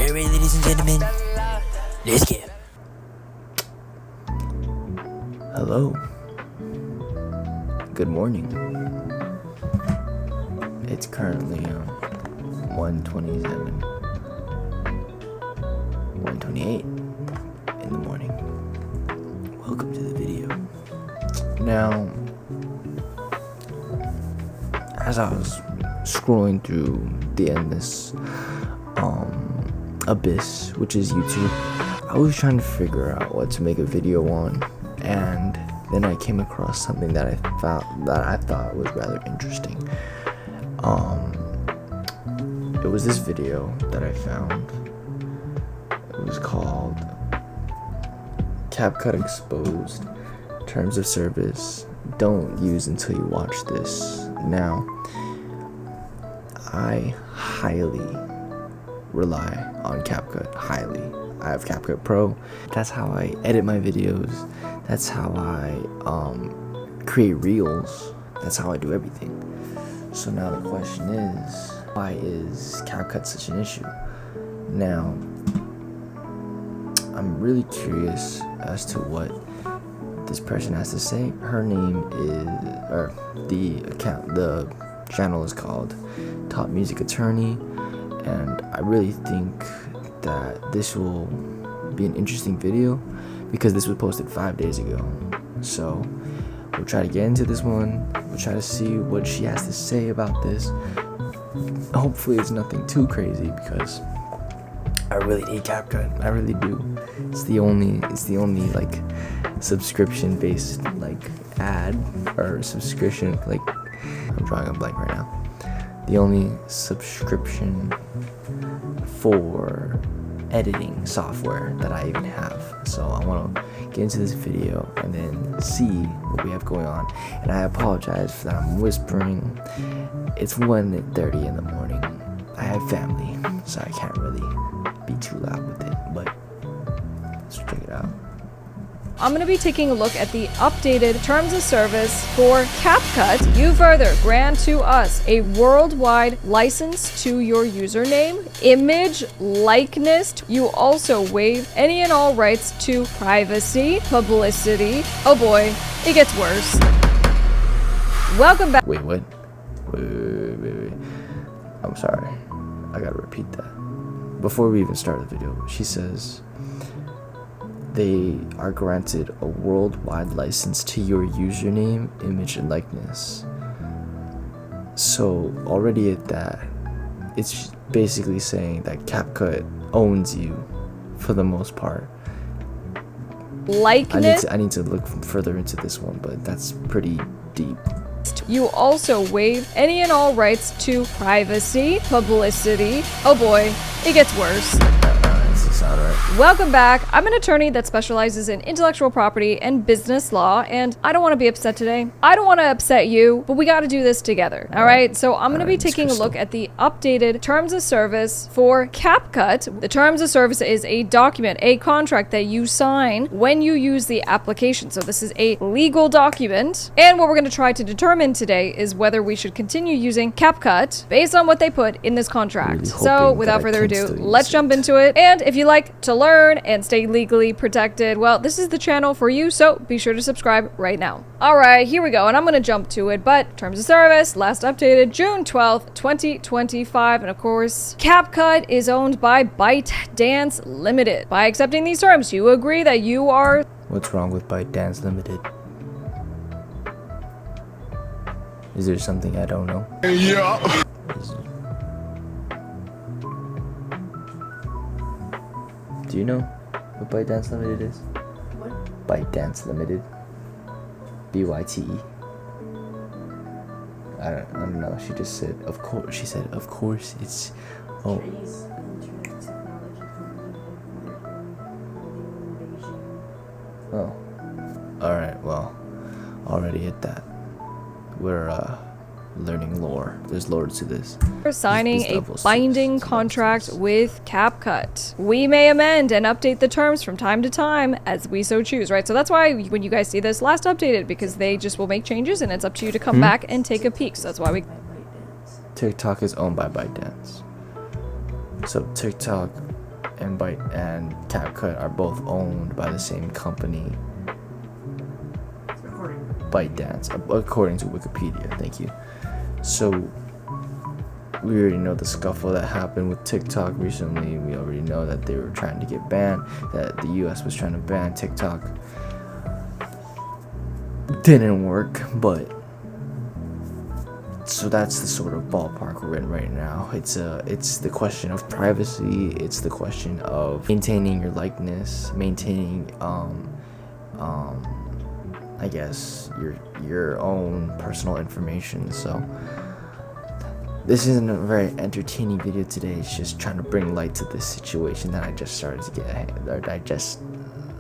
Alright, ladies and gentlemen, let's go. Hello. Good morning. It's currently 1:27, 1:28 in the morning. Welcome to the video. Now, as I was scrolling through the endless abyss, which is YouTube, I was trying to figure out what to make a video on, and then I came across something that I thought was rather interesting. It was this video that I found. It was called CapCut Exposed, Terms of Service Don't Use Until You Watch This. Now, I highly rely on CapCut, highly. I have CapCut Pro. That's how I edit my videos. That's how I create reels. That's how I do everything. So now the question is, why is CapCut such an issue? Now, I'm really curious as to what this person has to say. Her name is, or the channel is called Top Music Attorney, and I really think that this will be an interesting video because this was posted 5 days ago. So we'll try to get into this one. We'll try to see what she has to say about this. Hopefully it's nothing too crazy because I really need CapCut. I really do. It's the only like subscription based like ad or subscription, like I'm drawing a blank right now. The only subscription for editing software that I even have. So I want to get into this video and then see what we have going on. And I apologize for that I'm whispering. It's 1:30 in the morning. I have family, so I can't really be too loud with it, but let's check it out. I'm going to be taking a look at the updated terms of service for CapCut. You further grant to us a worldwide license to your username, image, likeness. You also waive any and all rights to privacy, publicity. Oh boy, it gets worse. Welcome back. Wait, what? Wait. I'm sorry. I gotta repeat that. Before we even start the video, she says, they are granted a worldwide license to your username, image, and likeness. So already at that, it's basically saying that CapCut owns you for the most part. Likeness. I need to look further into this one, but that's pretty deep. You also waive any and all rights to privacy, publicity. Oh boy, it gets worse. Right. Welcome back. I'm an attorney that specializes in intellectual property and business law, and I don't want to be upset today. I don't want to upset you, but we got to do this together. All right. So I'm going to be taking a look at the updated terms of service for CapCut. The terms of service is a document, a contract that you sign when you use the application. So this is a legal document, and what we're going to try to determine today is whether we should continue using CapCut based on what they put in this contract. Really so without further ado, let's jump into it. And if you like to learn and stay legally protected, well, this is the channel for you, so be sure to subscribe right now. All right, here we go, and I'm going to jump to it, but terms of service, last updated June 12th, 2025, and of course, CapCut is owned by ByteDance Limited. By accepting these terms, you agree that you are... What's wrong with ByteDance Limited? Is there something I don't know? Yeah. Do you know what ByteDance Limited is? What? ByteDance Limited. BYTE. I don't know. She just said, of course. She said, of course. It's. Oh. Chinese internet technology company Oh. Alright, well. Already hit that. We're, learning lore. There's lore to this. We're signing a binding contract with CapCut. We may amend and update the terms from time to time as we so choose, right? So that's why when you guys see this last updated, because they just will make changes and it's up to you to come back and take a peek. So that's why we... TikTok is owned by ByteDance. So TikTok and CapCut are both owned by the same company, ByteDance, according to Wikipedia. Thank you. So we already know the scuffle that happened with TikTok recently. We already know that they were trying to get banned, that the US was trying to ban TikTok. Didn't work, but so that's the sort of ballpark we're in right now. It's the question of privacy. It's the question of maintaining your likeness, maintaining I guess your own personal information. So this isn't a very entertaining video today. It's just trying to bring light to this situation that I just started to get.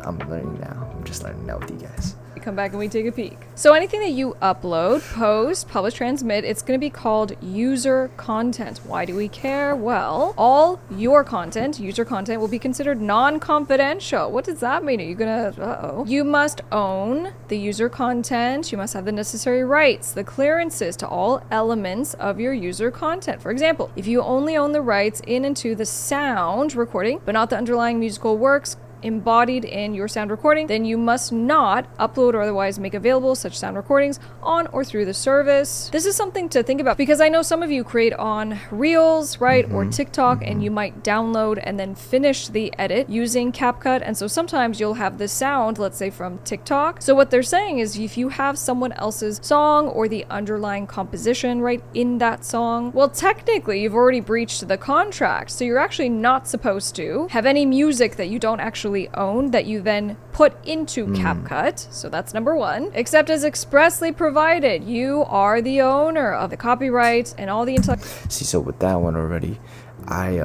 I'm learning now. I'm just learning now with you guys. We come back and we take a peek. So anything that you upload, post, publish, transmit, it's going to be called user content. Why do we care? Well, all your content, user content, will be considered non-confidential. What does that mean? Are you gonna, You must own the user content. You must have the necessary rights, the clearances to all elements of your user content. For example, if you only own the rights in and to the sound recording, but not the underlying musical works embodied in your sound recording, then you must not upload or otherwise make available such sound recordings on or through the service. This is something to think about because I know some of you create on Reels, right, or TikTok, and you might download and then finish the edit using CapCut, and so sometimes you'll have the sound, let's say from TikTok. So what they're saying is if you have someone else's song or the underlying composition right in that song, well, technically you've already breached the contract, so you're actually not supposed to have any music that you don't actually own that you then put into CapCut. So that's number one. Except as expressly provided, you are the owner of the copyright and all the See, so with that one already, I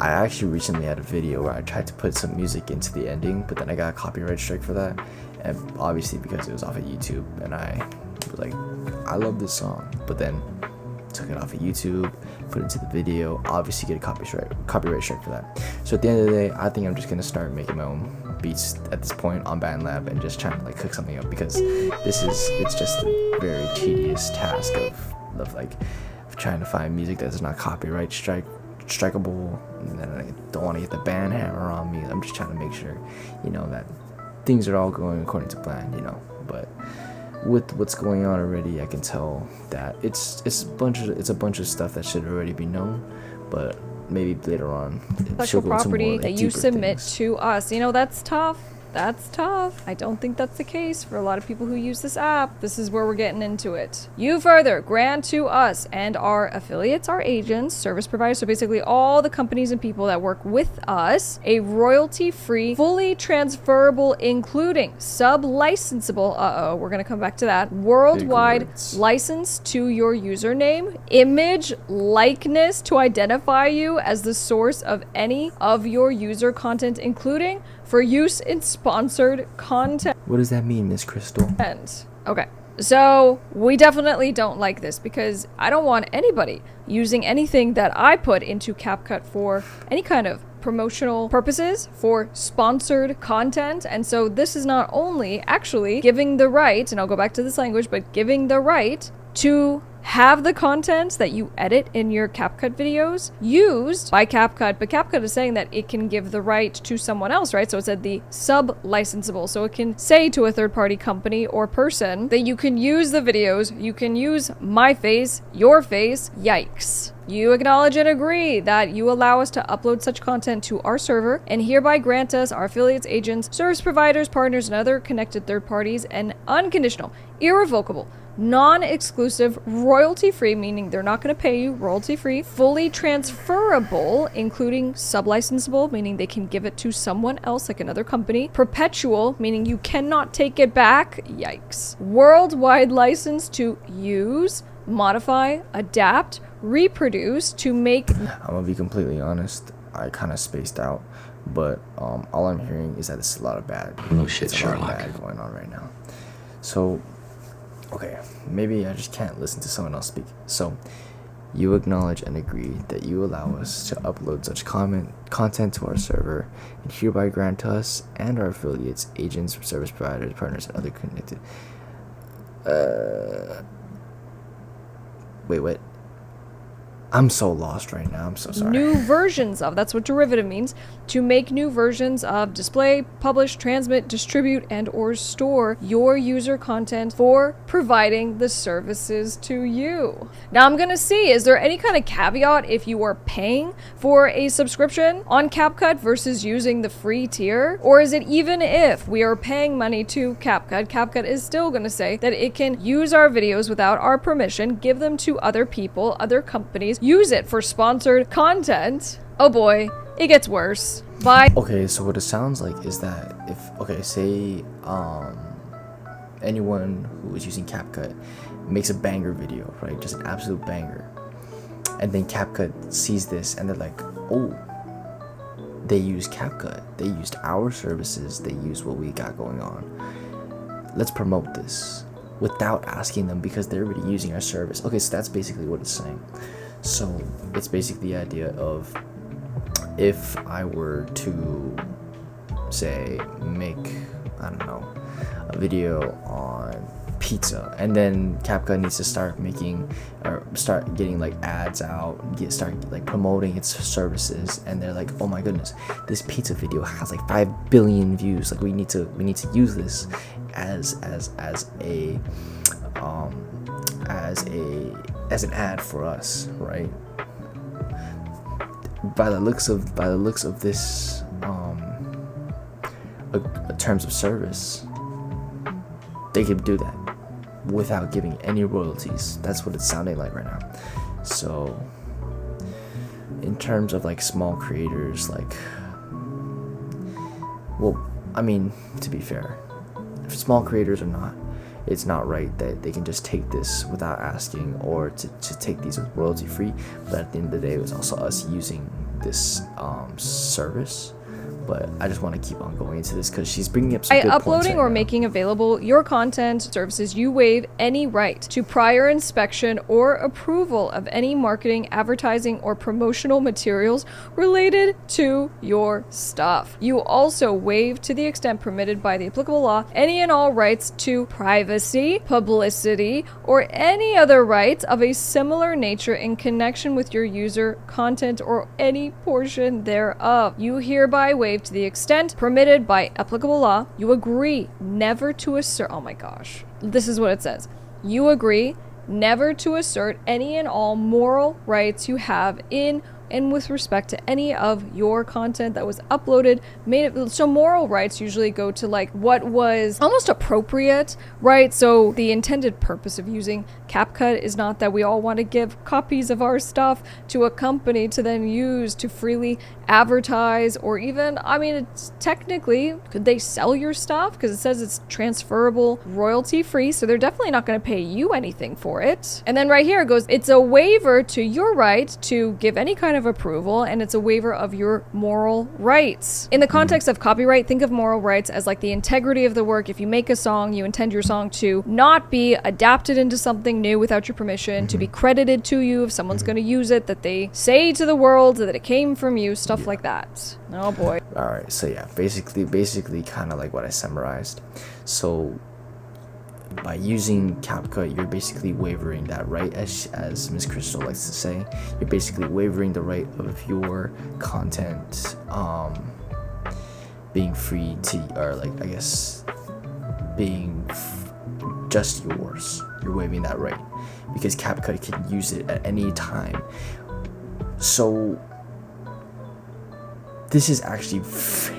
actually recently had a video where I tried to put some music into the ending, but then I got a copyright strike for that, and obviously because it was off of YouTube, and I was like, I love this song, but then took it off of YouTube, put it into the video, obviously get a copyright strike for that. So at the end of the day, I think I'm just gonna start making my own beats at this point on BandLab and just trying to like cook something up, because it's just a very tedious task of trying to find music that's not copyright strikeable, and then I don't want to get the ban hammer on me. I'm just trying to make sure, that things are all going according to plan, but with what's going on already, I can tell that it's a bunch of stuff that should already be known, but maybe later on intellectual property that you submit to us. That's tough. That's tough. I don't think that's the case for a lot of people who use this app. This is where we're getting into it. You further grant to us and our affiliates, our agents, service providers, so basically all the companies and people that work with us, a royalty-free, fully transferable, including sub-licensable, we're gonna come back to that, worldwide license to your username, image, likeness to identify you as the source of any of your user content, including for use in sponsored content. What does that mean, Miss Crystal? Okay, so we definitely don't like this because I don't want anybody using anything that I put into CapCut for any kind of promotional purposes, for sponsored content. And so this is not only actually giving the right, and I'll go back to this language, but giving the right to have the content that you edit in your CapCut videos used by CapCut, but CapCut is saying that it can give the right to someone else, right? So it said the sub-licensable. So it can say to a third-party company or person that you can use the videos, you can use my face, your face, yikes. You acknowledge and agree that you allow us to upload such content to our server and hereby grant us, our affiliates, agents, service providers, partners, and other connected third parties an unconditional, irrevocable, non-exclusive, royalty-free, meaning they're not going to pay you, royalty-free, fully transferable, including sub-licensable, meaning they can give it to someone else, like another company, perpetual, meaning you cannot take it back, yikes, worldwide license to use, modify, adapt, reproduce, to make... I'm gonna be completely honest, I kind of spaced out, but all I'm hearing is that it's a lot of bad. No shit, Sherlock. A lot of bad going on right now. So, okay, maybe I just can't listen to someone else speak. So, you acknowledge and agree that you allow us to upload such content to our server and hereby grant us and our affiliates, agents, service providers, partners, and other connected... wait, what? I'm so lost right now. I'm so sorry. New versions of, that's what derivative means, to make new versions of, display, publish, transmit, distribute, and or store your user content for providing the services to you. Now I'm gonna see, is there any kind of caveat if you are paying for a subscription on CapCut versus using the free tier? Or is it even if we are paying money to CapCut, CapCut is still gonna say that it can use our videos without our permission, give them to other people, other companies, use it for sponsored content? Oh boy, it gets worse. Bye. Okay, so what it sounds like is that if, okay, say anyone who is using CapCut makes a banger video, right, just an absolute banger, and then CapCut sees this and they're like, oh, they use CapCut, they used our services, they use what we got going on, let's promote this without asking them because they're already using our service. Okay, so that's basically what it's saying. So it's basically the idea of, if I were to say make, I don't know, a video on pizza, and then CapCut needs to start making or start getting like ads out, start like promoting its services, and they're like, oh my goodness, this pizza video has like 5 billion views, like we need to use this as an ad for us, right? By the looks of this terms of service, they can do that without giving any royalties. That's what it's sounding like right now. So in terms of like small creators, like, well, I mean, to be fair, if small creators are not, it's not right that they can just take this without asking, or to take these with royalty free. But at the end of the day, it was also us using this service. But I just want to keep on going into this because she's bringing up some By good points uploading right or now. making available your content services, you waive any right to prior inspection or approval of any marketing, advertising, or promotional materials related to your stuff. You also waive, to the extent permitted by the applicable law, any and all rights to privacy, publicity, or any other rights of a similar nature in connection with your user content or any portion thereof. You hereby waive, to the extent permitted by applicable law, you agree never to assert, oh my gosh, this is what it says. You agree never to assert any and all moral rights you have in and with respect to any of your content that was uploaded, so moral rights usually go to like what was almost appropriate, right? So the intended purpose of using CapCut is not that we all want to give copies of our stuff to a company to then use to freely advertise, or even, I mean, it's technically, could they sell your stuff? Because it says it's transferable royalty free, so they're definitely not going to pay you anything for it. And then right here it goes, it's a waiver to your right to give any kind of approval, and it's a waiver of your moral rights. In the context of copyright, think of moral rights as like the integrity of the work. If you make a song, you intend your song to not be adapted into something new without your permission, to be credited to you if someone's going to use it, that they say to the world that it came from you, stuff like that. Oh boy. All right, so yeah, basically kind of like what I summarized. So by using CapCut, you're basically waiving that right, as Miss Crystal likes to say. You're basically waiving the right of your content being free to, or like, I guess, being just yours. You're waiving that right because CapCut can use it at any time. So this is actually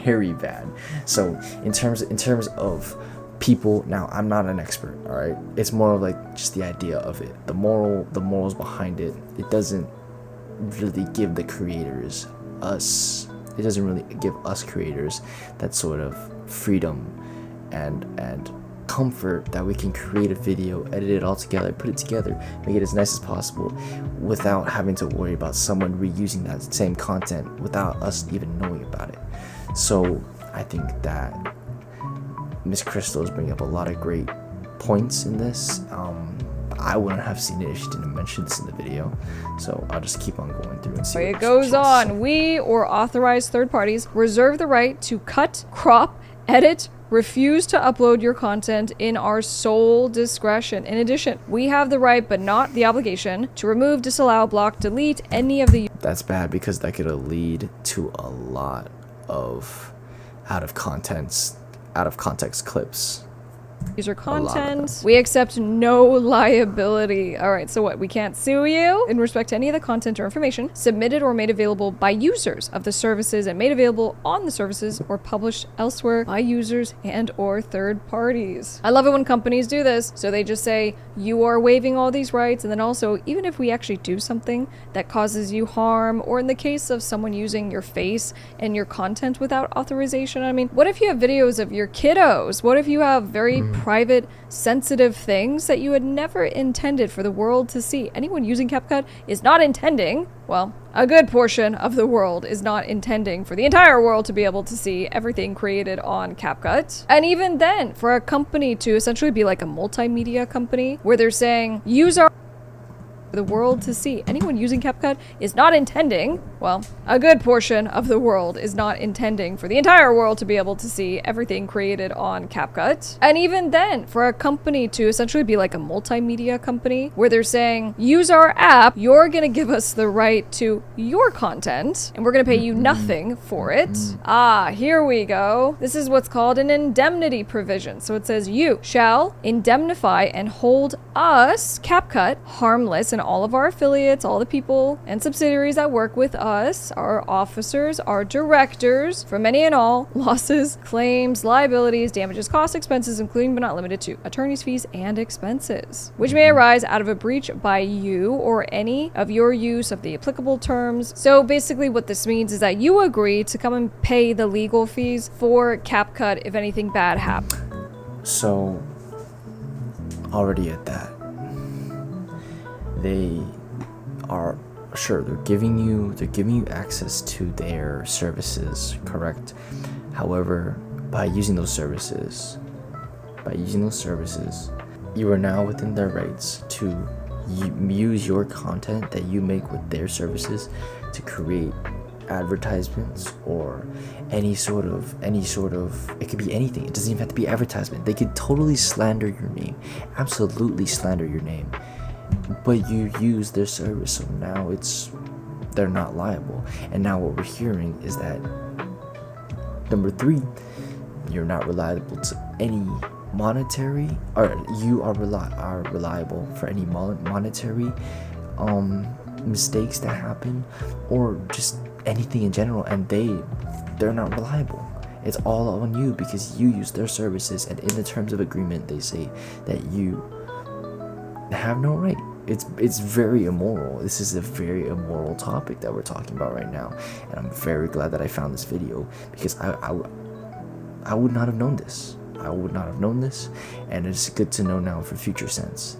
very bad. So in terms of people, now I'm not an expert, all right, it's more of like just the idea of it, the morals behind it. It doesn't really give the creators, it doesn't really give us creators that sort of freedom and comfort that we can create a video, edit it all together, put it together, make it as nice as possible without having to worry about someone reusing that same content without us even knowing about it. So I think that Miss Crystal is bringing up a lot of great points in this. I wouldn't have seen it if she didn't mention this in the video. So I'll just keep on going through and see. It goes on. We or authorized third parties reserve the right to cut, crop, edit, refuse to upload your content in our sole discretion. In addition, we have the right but not the obligation to remove, disallow, block, delete any of the That's bad because that could lead to a lot of out of context clips. user lot of content. We accept no liability. All right, so what? We can't sue you in respect to any of the content or information submitted or made available by users of the services and made available on the services or published elsewhere by users and or third parties. I love it when companies do this. So they just say, you are waiving all these rights. And then also, even if we actually do something that causes you harm, or in the case of someone using your face and your content without authorization, I mean, what if you have videos of your kiddos? What if you have very private, sensitive things that you had never intended for the world to see? Anyone using CapCut is not intending, well, a good portion of the world is not intending for the entire world to be able to see everything created on CapCut. And even then, for a company to essentially be like a multimedia company where they're saying, use our for the world to see. Anyone using CapCut is not intending, well, a good portion of the world is not intending for the entire world to be able to see everything created on CapCut. And even then, for a company to essentially be like a multimedia company where they're saying, use our app, you're gonna give us the right to your content, and we're gonna pay you nothing for it. Here we go. This is what's called an indemnity provision. So it says, you shall indemnify and hold us, CapCut, harmless and all of our affiliates, all the people and subsidiaries that work with us, our officers, our directors, from any and all losses, claims, liabilities, damages, costs, expenses, including but not limited to attorney's fees and expenses, which may arise out of a breach by you or any of your use of the applicable terms. So basically what this means is that you agree to come and pay the legal fees for CapCut if anything bad happens. So already at that, they are sure they're giving you access to their services, correct? However, by using those services, you are now within their rights to use your content that you make with their services to create advertisements or any sort of it could be anything. It doesn't even have to be advertisement. They could totally slander your name, absolutely slander your name, but you use their service, so now they're not liable. And now what we're hearing is that number 3, you're not reliable to any monetary, or you are reliable for any monetary mistakes that happen, or just anything in general, and they're not reliable. It's all on you because you use their services, and in the terms of agreement they say that you have no right. It's very immoral. This is a very immoral topic that we're talking about right now, and I'm very glad that I found this video because I would not have known this. And it's good to know now for future sense.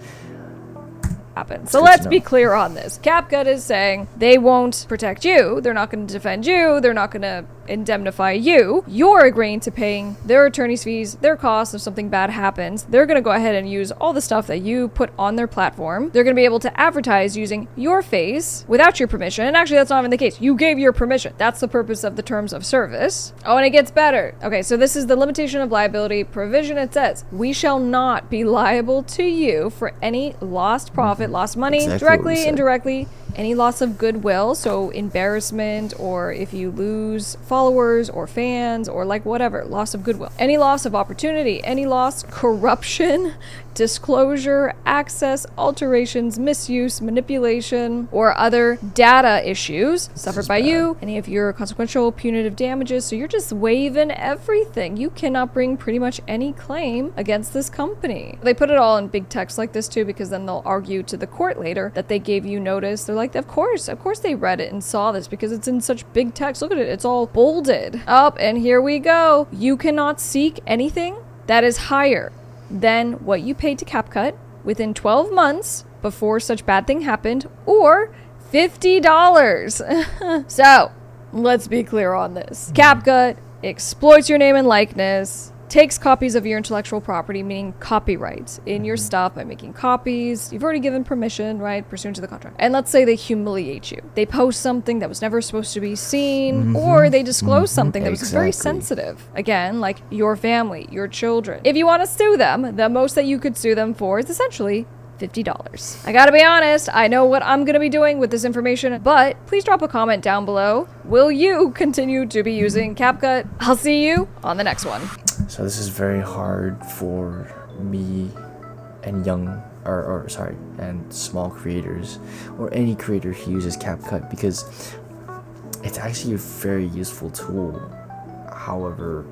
Happen. So let's be clear on this. CapCut is saying they won't protect you. They're not going to defend you. They're not going to indemnify you. You're agreeing to paying their attorney's fees, their costs if something bad happens. They're going to go ahead and use all the stuff that you put on their platform. They're going to be able to advertise using your face without your permission. And actually, that's not even the case. You gave your permission. That's the purpose of the terms of service. Oh, and it gets better. Okay, so this is the limitation of liability provision. It says, we shall not be liable to you for any lost profit, lost money, Exactly directly, indirectly, any loss of goodwill, so embarrassment, or if you lose followers or fans or like whatever, loss of goodwill, any loss of opportunity, any loss, corruption, disclosure, access, alterations, misuse, manipulation, or other data issues suffered by you, any of your consequential punitive damages. So you're just waiving everything. You cannot bring pretty much any claim against this company. They put it all in big text like this too, because then they'll argue to the court later that they gave you notice. They're like, of course they read it and saw this because it's in such big text. Look at it, it's all bolded up, and here we go. You cannot seek anything that is higher than what you paid to CapCut within 12 months before such bad thing happened, or $50. So let's be clear on this. CapCut exploits your name and likeness, takes copies of your intellectual property, meaning copyrights, in your stuff by making copies. You've already given permission, right, pursuant to the contract. And let's say they humiliate you. They post something that was never supposed to be seen, or they disclose something that was very sensitive. Again, like your family, your children. If you want to sue them, the most that you could sue them for is essentially $50. I gotta be honest, I know what I'm gonna be doing with this information, but please drop a comment down below. Will you continue to be using CapCut? I'll see you on the next one. So this is very hard for me and and small creators, or any creator who uses CapCut, because it's actually a very useful tool. However,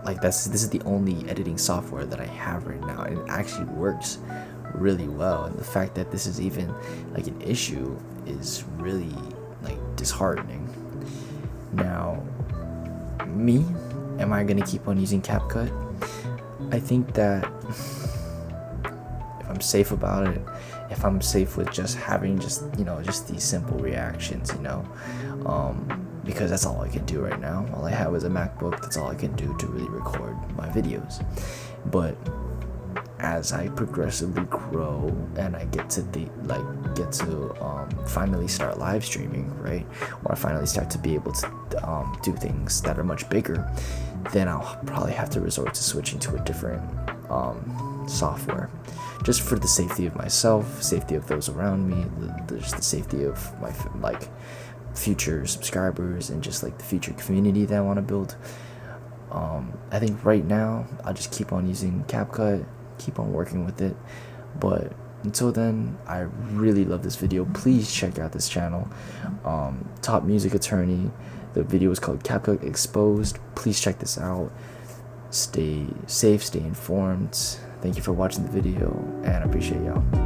like this is the only editing software that I have right now, and it actually works really well. And the fact that this is even like an issue is really like disheartening. Now, me, am I gonna keep on using CapCut? I think that if I'm safe about it, if I'm safe with just having just these simple reactions, because that's all I can do right now. All I have is a MacBook. That's all I can do to really record my videos. But as I progressively grow and I get to finally start live streaming, right, or I finally start to be able to do things that are much bigger, then I'll probably have to resort to switching to a different software, just for the safety of myself, safety of those around me, just the safety of my future subscribers, and just like the future community that I want to build. I think right now I'll just keep on using CapCut, keep on working with it, but until then, I really love this video. Please check out this channel, Top Music Attorney. The video is called CapCut Exposed. Please check this out. Stay safe, stay informed. Thank you for watching the video, and I appreciate y'all.